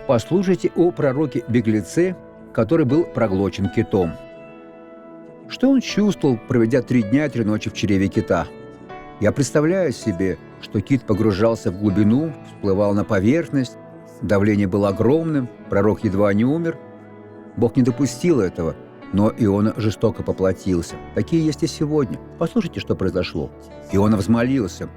Послушайте о пророке-беглеце, который был проглочен китом. Что он чувствовал, проведя 3 дня и 3 ночи в чреве кита? Я представляю себе, что кит погружался в глубину, всплывал на поверхность, давление было огромным, пророк едва не умер. Бог не допустил этого, но Иона жестоко поплатился. Такие есть и сегодня. Послушайте, что произошло. Иона взмолился.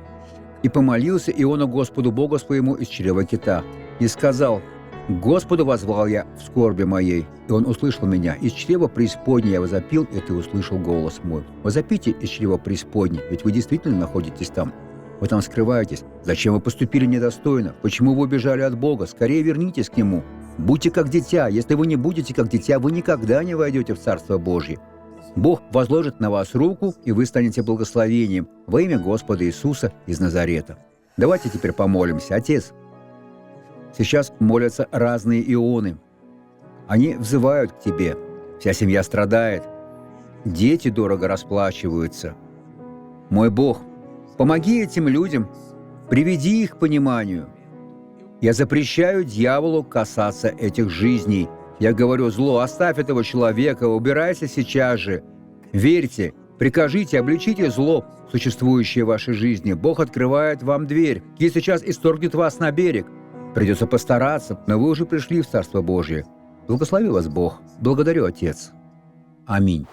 «И помолился Иона Господу Богу своему из чрева кита, и сказал: Господу воззвал я в скорби моей, и Он услышал меня. Из чрева преисподней я возопил, и Ты услышал голос мой». Возопите из чрева преисподней, ведь вы действительно находитесь там. Вы там скрываетесь. Зачем вы поступили недостойно? Почему вы убежали от Бога? Скорее вернитесь к Нему. Будьте как дитя. Если вы не будете как дитя, вы никогда не войдете в Царство Божье. Бог возложит на вас руку, и вы станете благословением во имя Господа Иисуса из Назарета. Давайте теперь помолимся. Отец, сейчас молятся разные ионы. Они взывают к Тебе. Вся семья страдает. Дети дорого расплачиваются. Мой Бог, помоги этим людям, приведи их к пониманию. Я запрещаю дьяволу касаться этих жизней. Я говорю: зло, оставь этого человека, убирайся сейчас же. Верьте, прикажите, обличите зло, существующее в вашей жизни. Бог открывает вам дверь и сейчас исторгнет вас на берег. Придется постараться, но вы уже пришли в Царство Божье. Благослови вас Бог. Благодарю, Отец. Аминь.